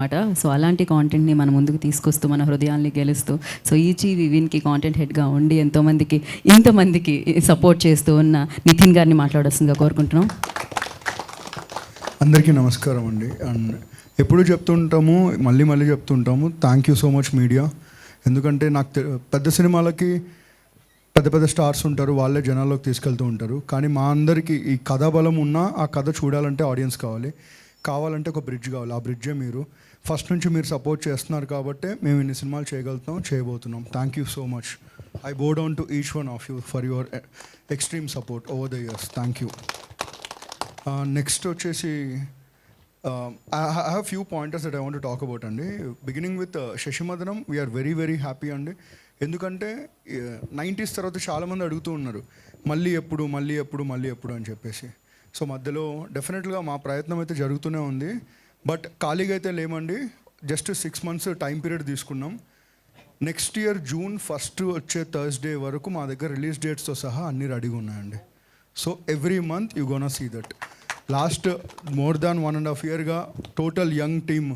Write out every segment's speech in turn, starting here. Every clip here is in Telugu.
మాట. సో అలాంటి కాంటెంట్ని మన ముందుకు తీసుకొస్తూ మన హృదయాల్ని గెలుస్తూ సో ఈచీ వివిన్కి కాంటెంట్ హెడ్గా ఉండి ఇంతమందికి సపోర్ట్ చేస్తూ ఉన్న నితిన్ గారిని మాట్లాడాల్సిందిగా కోరుకుంటున్నాం. అందరికీ నమస్కారం అండి. అండ్ ఎప్పుడు చెప్తుంటాము, మళ్ళీ చెప్తుంటాము, thank you so much media. ఎందుకంటే నాకు పెద్ద సినిమాలకి పెద్ద స్టార్స్ ఉంటారు, వాళ్ళే జనాల్లోకి తీసుకెళ్తూ ఉంటారు. కానీ మా అందరికీ ఈ కథాబలం ఉన్నా ఆ కథ చూడాలంటే ఆడియన్స్ కావాలంటే ఒక బ్రిడ్జ్ కావాలి. ఆ బ్రిడ్జే మీరు. ఫస్ట్ నుంచి మీరు సపోర్ట్ చేస్తున్నారు కాబట్టి మేము ఇన్ని సినిమాలు చేయబోతున్నాం. Thank you so much. I బో down to each one of you for your extreme support over the years. Thank you. Next వచ్చేసి I have few pointers that I want to talk about అండి. Beginning with Sasimadanam, we're very happy అండి. ఎందుకంటే 90s తర్వాత చాలామంది అడుగుతూ ఉన్నారు మళ్ళీ ఎప్పుడు అని చెప్పేసి. సో మధ్యలో డెఫినెట్గా మా ప్రయత్నం అయితే జరుగుతూనే ఉంది. బట్ ఖాళీగా అయితే లేమండి. జస్ట్ 6 months టైం పీరియడ్ తీసుకున్నాం. నెక్స్ట్ ఇయర్ June 1st వచ్చే థర్స్డే వరకు మా దగ్గర రిలీజ్ డేట్స్తో సహా అన్నీ రెడీగా ఉన్నాయండి. So every month you gonna see that. Last more than 1.5 yearగా టోటల్ యంగ్ టీమ్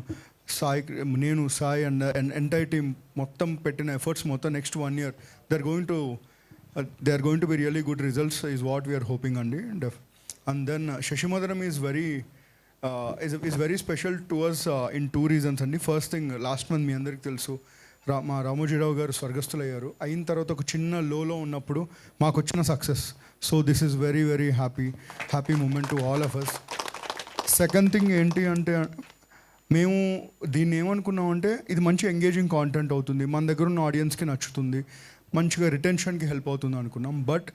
నేను సాయి అండ్ ఎంటైర్ టీమ్ మొత్తం పెట్టిన ఎఫర్ట్స్ మొత్తం next 1 year they are going to be really good results is what we're hoping అండి. And then Sasimadanam is very special to us in 2 reasons అండి. ఫస్ట్ థింగ్, లాస్ట్ మంత్ మీ అందరికీ తెలుసు మా రామోజీరావు గారు స్వర్గస్థులయ్యారు. అయిన తర్వాత ఒక చిన్న లోలో ఉన్నప్పుడు మాకు వచ్చిన success. So this is very happy moment to all of us. Second thing ఏంటి అంటే, మేము దీన్ని ఏమనుకున్నామంటే ఇది మంచి ఎంగేజింగ్ కాంటెంట్ అవుతుంది, మన దగ్గర ఉన్న ఆడియన్స్కి నచ్చుతుంది, మంచిగా రిటెన్షన్కి హెల్ప్ అవుతుంది అనుకున్నాం. But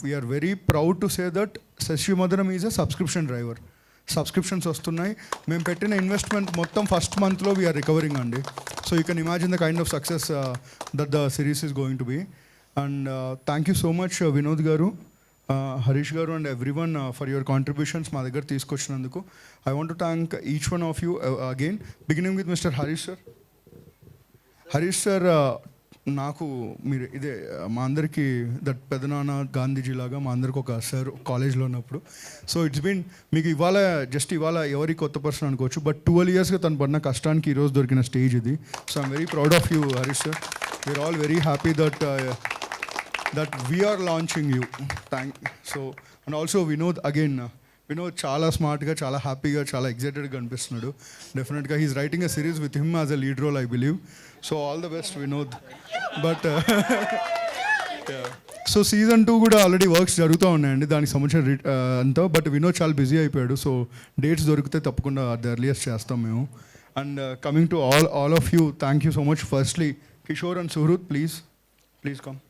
we're very proud to say that Sasimadanam is a subscription driver. Subscriptions వస్తున్నాయి. మేము పెట్టిన ఇన్వెస్ట్మెంట్ మొత్తం ఫస్ట్ మంత్లో వీఆర్ రికవరింగ్ అండి. So you can imagine the kind of success that the series is going to be. And thank you so much Vinod గారు, హరీష్ గారు and everyone for your contributions మా దగ్గర తీసుకొచ్చినందుకు. I want to thank each one of you again, beginning with mister Harish sir. నాకు మీరు ఇదే మా అందరికీ దట్ పెదనాన్న గాంధీజీ లాగా మా అందరికి ఒక సార్ కాలేజ్లో ఉన్నప్పుడు. సో ఇట్స్ బీన్ మీకు ఇవాళ ఎవరి కొత్త పర్సన్ అనుకోవచ్చు, బట్ 12 yearsగా తను పడిన కష్టానికి ఈరోజు దొరికిన స్టేజ్ ఇది. So I'm very proud of you Harish sir. We're all very happy that we're launching you. So and also Vinod again. Vinod చాలా స్మార్ట్గా, చాలా హ్యాపీగా, చాలా ఎగ్జైటెడ్గా అనిపిస్తున్నాడు. డెఫినెట్గా he's writing a series with him as a lead role I believe. So all the best Vinod. But so season 2 కూడా ఆల్రెడీ వర్క్స్ జరుగుతూ ఉన్నాయండి, దానికి సంబంధించిన అంతా. బట్ వినోద్ చాలా బిజీ అయిపోయాడు. సో డేట్స్ దొరికితే తప్పకుండా ద ఎర్లియస్ట్ చేస్తాం మేము. And coming to all of you, thank you so much. Firstly Kishore and Suhruth, please come.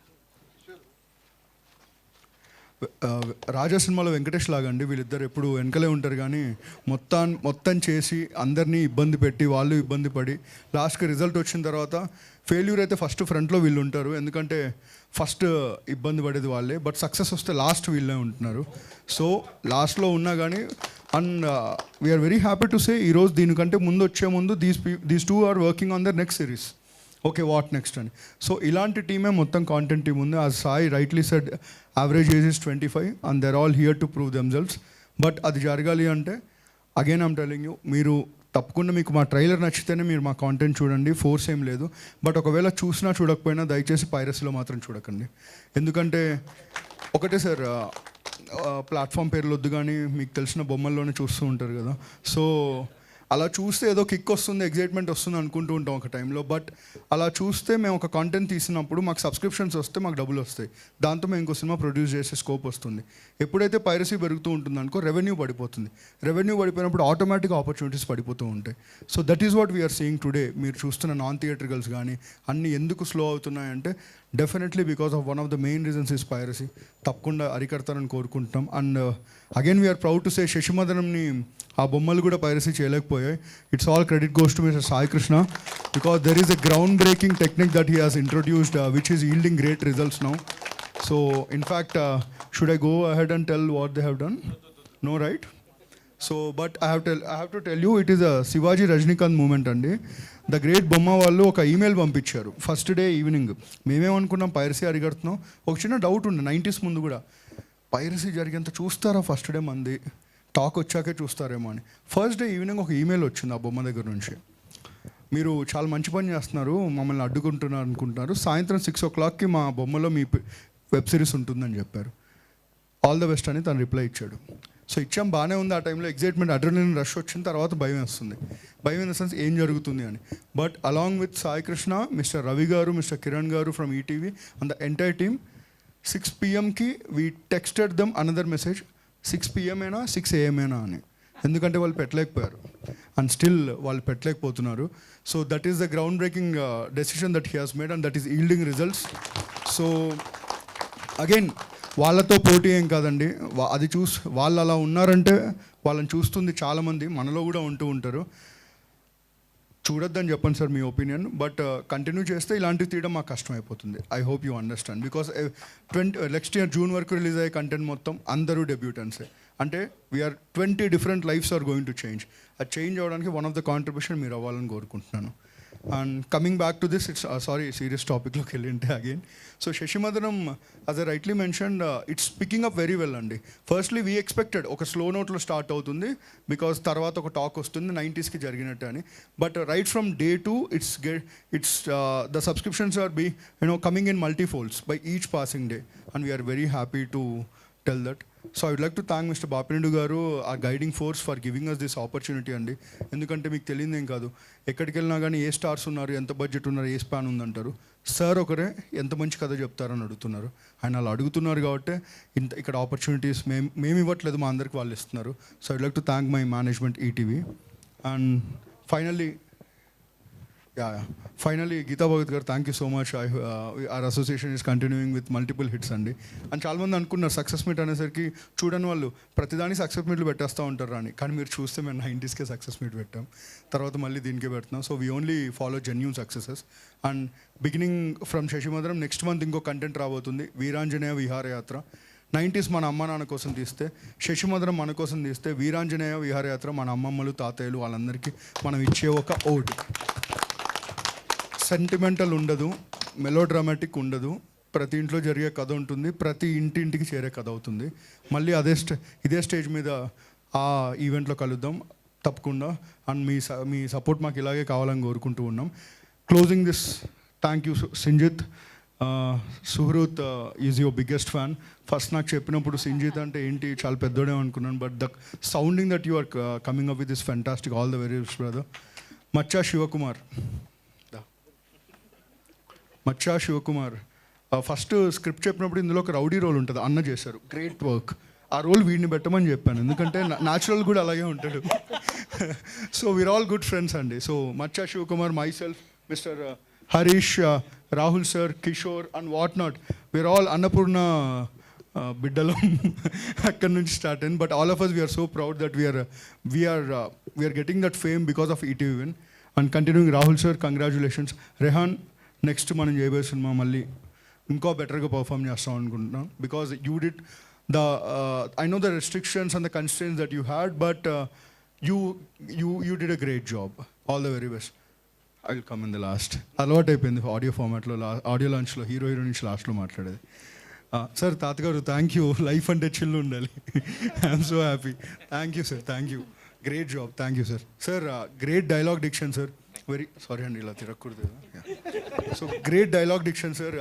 Raja సినిమాలో వెంకటేష్ లాగా అండి, వీళ్ళిద్దరు ఎప్పుడు వెనకలే ఉంటారు కానీ మొత్తం చేసి అందరినీ ఇబ్బంది పెట్టి వాళ్ళు ఇబ్బంది పడి లాస్ట్కి రిజల్ట్ వచ్చిన తర్వాత ఫెయిల్యూర్ అయితే ఫస్ట్ ఫ్రంట్లో వీళ్ళు ఉంటారు. ఎందుకంటే ఫస్ట్ ఇబ్బంది పడేది వాళ్ళే, బట్ సక్సెస్ వస్తే లాస్ట్ వీళ్ళే ఉంటున్నారు. సో లాస్ట్లో ఉన్నా కానీ and we're very happy to say ఈరోజు దీనికంటే వచ్చే ముందు these 2 are working on the next series. Okay, what next అని. సో ఇలాంటి టీమే మొత్తం కాంటెంట్ టీమ్ ఉంది. As Sai rightly said, average age is 25 and they're all here to prove themselves. But అది జరగాలి అంటే అగైన్ ఐమ్ టెలింగ్ యూ, మీరు తప్పకుండా మీకు మా ట్రైలర్ నచ్చితేనే మీరు మా కాంటెంట్ చూడండి, ఫోర్స్ ఏం లేదు. బట్ ఒకవేళ చూసినా చూడకపోయినా దయచేసి పైరసీలో మాత్రం చూడకండి. ఎందుకంటే ఒకటే సార్, ప్లాట్ఫామ్ పేర్లు వద్దు కానీ మీకు తెలిసిన బొమ్మల్లోనే చూస్తూ ఉంటారు కదా. సో అలా చూస్తే ఏదో కిక్ వస్తుంది, ఎగ్జైట్మెంట్ వస్తుంది అనుకుంటూ ఉంటాం ఒక టైంలో. బట్ అలా చూస్తే మేము ఒక కాంటెంట్ తీసినప్పుడు మాకు సబ్స్క్రిప్షన్స్ వస్తే మాకు డబ్బులు వస్తాయి, దాంతో మేము ఇంకో సినిమా ప్రొడ్యూస్ చేసే స్కోప్ వస్తుంది. ఎప్పుడైతే పైరసీ పెరుగుతూ ఉంటుంది అనుకో, రెవెన్యూ పడిపోతుంది. రెవెన్యూ పడిపోయినప్పుడు ఆటోమేటిక్గా ఆపర్చునిటీస్ పడిపోతూ ఉంటాయి. So that is what we're seeing today. మీరు చూస్తున్న నాన్ థియేట్రికల్స్ కానీ అన్నీ ఎందుకు స్లో అవుతున్నాయంటే definitely because of one of the main reasons is piracy. తప్పకుండా అరికడతారని కోరుకుంటున్నాం. And again we're proud to say శశిమదనంని ఆ బొమ్మలు కూడా పైరసీ చేయలేకపోయాయి. It's all credit goes to mister Sai Krishna, because there is a ground breaking technique that he has introduced which is yielding great results now. So in fact, should I go ahead and tell what they have done? No, right? So but I have to tell you, it is a Shivaji Rajinikanth moment అండి. ద గ్రేట్ బొమ్మ వాళ్ళు ఒక ఈమెయిల్ పంపించారు ఫస్ట్ డే ఈవినింగ్. మేమేమనుకున్నాం పైరసీ అరిగడుతున్నాం. ఒక చిన్న డౌట్ ఉండే 90s ముందు కూడా, పైరసీ జరిగేంత చూస్తారా ఫస్ట్ డే మంది, టాక్ వచ్చాకే చూస్తారేమో అని. ఫస్ట్ డే ఈవినింగ్ ఒక ఈమెయిల్ వచ్చింది ఆ బొమ్మ దగ్గర నుంచి. మీరు చాలా మంచి పని చేస్తున్నారు, మమ్మల్ని అడ్డుకుంటున్నారు అనుకుంటున్నారు, సాయంత్రం 6 o'clockకి మా బొమ్మలో మీ వెబ్ సిరీస్ ఉంటుందని చెప్పారు. ఆల్ ద బెస్ట్ అని తను రిప్లై ఇచ్చాడు. సో ఇచ్చాం, బాగానే ఉంది. ఆ టైంలో ఎగ్జైట్మెంట్, అడ్రినలిన్ రష్ వచ్చిన తర్వాత భయం వేస్తుంది. భయం ఇన్ ద సెన్స్ ఏం జరుగుతుంది అని. But along with Sai Krishna, mister Ravi garu, mister Kiran garu from ETV and the entire team, 6 PM we texted them another message, 6 PM అయినా 6 AM అయినా అని. ఎందుకంటే వాళ్ళు పెట్టలేకపోయారు అండ్ స్టిల్ వాళ్ళు పెట్టలేకపోతున్నారు. So that is the ground breaking decision that he has made and that is yielding results. సో అగైన్ వాళ్ళతో పోటీ ఏం కాదండి, అది వాళ్ళు అలా ఉన్నారంటే వాళ్ళని చూస్తుంది చాలామంది, మనలో కూడా ఉంటూ ఉంటారు. చూడొద్దని చెప్పండి సార్ మీ ఒపీనియన్, బట్ కంటిన్యూ చేస్తే ఇలాంటివి తీయడం మాకు కష్టం అయిపోతుంది. I hope you understand. Because next year June వరకు రిలీజ్ అయ్యే కంటెంట్ మొత్తం అందరూ డెబ్యూటెంట్సే. అంటే we're 20 different lifes are going to change. అది చేంజ్ అవ్వడానికి వన్ ఆఫ్ ద కాంట్రిబ్యూషన్ మీరు అవ్వాలని కోరుకుంటున్నాను. And coming back to this, it's sorry serious టాపిక్లోకి వెళ్ళింటే again. So Sasimadanam, as I rightly mentioned, it's picking up very well అండి. ఫస్ట్లీ వీ ఎక్స్పెక్టెడ్ ఒక స్లో నోట్లో స్టార్ట్ అవుతుంది, బికాస్ తర్వాత ఒక టాక్ వస్తుంది 90sకి జరిగినట్టు అని. But right from day 2 it's the subscriptions are coming in multifolds by each passing day, and we are very happy to tell that. So I would like to thank mister Bapireddy garu, a guiding force, for giving us this opportunity అండి. ఎందుకంటే మీకు తెలియదు ఏం కాదు, ఎక్కడికి వెళ్ళినా కానీ ఏ స్టార్స్ ఉన్నారు, ఎంత బడ్జెట్ ఉన్నారు, ఏ స్పాన్ ఉందంటారు. సార్ ఒకరే ఎంత మంచి కథ చెప్తారని అడుగుతున్నారు. ఆయన అలా అడుగుతున్నారు కాబట్టి ఇక్కడ ఆపర్చునిటీస్ మేము ఇవ్వట్లేదు, మా అందరికి వాళ్ళు ఇస్తున్నారు. So I would like to thank my management ETV. And finally Geetha Bhagat గారు, thank you so much. Our association is continuing with multiple hits అండి. అండ్ చాలామంది అనుకున్నారు సక్సెస్ మీట్ అనేసరికి చూడని వాళ్ళు ప్రతిదాని సక్సెస్ మీట్లు పెట్టేస్తూ ఉంటారు అని, కానీ మీరు చూస్తే మేము 90sకే సక్సెస్ మీట్ పెట్టాం, తర్వాత మళ్ళీ దీనికే పెడుతున్నాం. So we only follow genuine successes. And beginning from Sasimadanam next month ఇంకో కంటెంట్ రాబోతుంది, వీరాంజనేయ విహారయాత్ర. 90s మన అమ్మ నాన్న కోసం తీస్తే, శశిమధరం మన కోసం తీస్తే, వీరాంజనేయ విహారయాత్ర మన అమ్మమ్మలు తాతయ్యలు వాళ్ళందరికీ మనం ఇచ్చే ఒక ఓడ్. సెంటిమెంటల్ ఉండదు, మెలో డ్రామాటిక్ ఉండదు, ప్రతి ఇంట్లో జరిగే కథ ఉంటుంది, ప్రతి ఇంటింటికి చేరే కథ అవుతుంది. మళ్ళీ ఇదే స్టేజ్ మీద ఆ ఈవెంట్లో కలుద్దాం తప్పకుండా. అండ్ మీ సపోర్ట్ మాకు ఇలాగే కావాలని కోరుకుంటూ ఉన్నాం. Closing this, thank you Sinjith. Suhruth is your biggest fan. First నాకు చెప్పినప్పుడు సింజిత్ అంటే ఏంటి, చాలా పెద్దోడే అనుకున్నాను, but the sounding that you are coming up with this fantastic. All the very best brother. మచ్చా శివకుమార్ ఫస్ట్ స్క్రిప్ట్ చెప్పినప్పుడు ఇందులో ఒక రౌడీ రోల్ ఉంటుంది, అన్న చేశారు, గ్రేట్ వర్క్. ఆ రోల్ వీడిని పెట్టమని చెప్పాను, ఎందుకంటే న్యాచురల్ కూడా అలాగే ఉంటాడు. So we're all good friends అండి. సో మచ్చా Shivakumar, myself, mister Harish, Rahul sir, Kishore and what not, we're all Annapurna బిడ్డలో అక్కడి నుంచి స్టార్ట్ అయింది. But all of us we're so proud that we're getting that fame because of ETV win. And continuing Rahul sir, congratulations. Rehan, next మనం చేయబోయే సినిమా మళ్ళీ ఇంకో బెటర్గా పర్ఫామ్ చేస్తాం అనుకుంటున్నాం, because you did I know the restrictions and the constraints that you had, but you did a great job. All the very best. I will come in the last. అలవాటు అయిపోయింది ఆడియో ఫార్మాట్లో, ఆడియో లాంచ్లో హీరో నుంచి లాస్ట్లో మాట్లాడేది. సార్ తాతగారు, థ్యాంక్ యూ. లైఫ్ అంటే చిల్లు ఉండాలి. I'm so happy. Thank you sir, thank you. Great job. Thank you sir. Sir great dialogue diction sir. Very sorry అండి, ఇలా తిరగకూడదు. So great dialogue diction sir,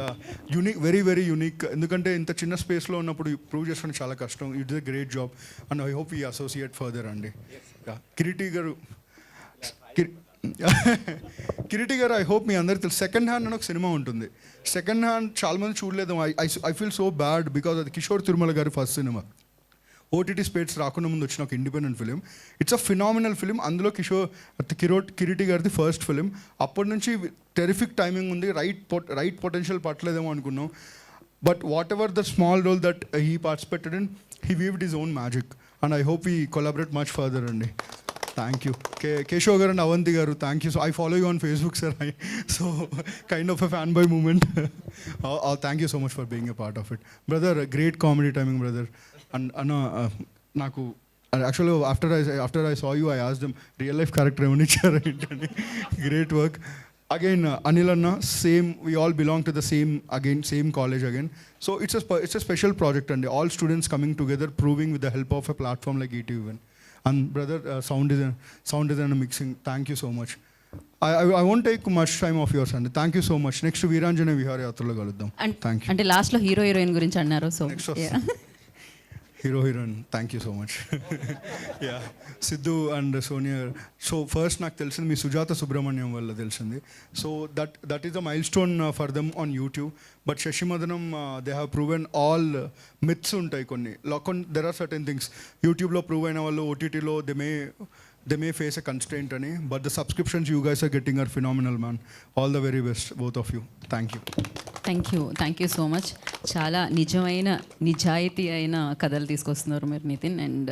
unique, very very unique. ఎందుకంటే ఇంత చిన్న స్పేస్లో ఉన్నప్పుడు ప్రూవ్ చేసుకోవడం చాలా కష్టం. It is a great job and I hope you associate further అండి. కిరీటి గారు, ఐ హోప్ మీ అందరికీ తెలుసు, సెకండ్ హ్యాండ్ అని ఒక సినిమా ఉంటుంది. సెకండ్ హ్యాండ్ చాలామంది చూడలేదు. I feel so bad because అది కిషోర్ తిరుమల గారి ఫస్ట్ సినిమా. ఓటీటీ స్పేట్స్ రాకుండా ముందు వచ్చిన ఒక independent film. It's a phenomenal film. అందులో కిరీటి గారిది ఫస్ట్ ఫిలిం. అప్పటి నుంచి టెరిఫిక్ టైమింగ్ ఉంది, రైట్ పొటెన్షియల్ పట్టలేదేమో అనుకున్నాం. But whatever the small role that he participated in, he weaved his own magic and I hope he collaborate much further అండి. Thank you. కేశవ్ గారు అండ్ అవంతి గారు, thank you. So I follow you on Facebook sir. So kind of a fan boy moment. Thank you so much for being a part of it. Brother, great comedy timing brother. And అన్న నాకు యాక్చువల్గా after I saw you, I asked them real life character ఏమని ఇచ్చారు ఏంటని. Great work. అగైన్ అనిల్ అన్న, same, we all belong to the same college again. So it's a special project అండి. All students coming together, proving with the help of a platform like ETV. And brother, sound design and mixing, thank you so much. I won't take much time of yours అండి. Thank you so much. Next Veeranjaneya విహారయాత్రలో కలుద్దాం. Thank you. అంటే లాస్ట్లో హీరో హీరోయిన్ గురించి అన్నారు. So next hero heroine thank you so much. Yeah Siddhu and Sonia. So first నాకు తెలిసింది మీ సుజాత సుబ్రహ్మణ్యం వల్ల తెలిసింది. So that is the milestone for them on YouTube. But Sasimadanam they have proven all myths ఉంటాయి కొన్ని. దెర్ ఆర్ సర్టెన్ థింగ్స్ యూట్యూబ్లో ప్రూవ్ అయిన వాళ్ళు ఓటీటీలో they may face a constraint ani, but the subscriptions you guys are getting are phenomenal, man. All the very best, both of you. Thank you. Thank you so much. చాలా నిజమైన నిజాయితీ అయిన కథలు తీసుకొస్తున్నారు మీరు నితిన్. అండ్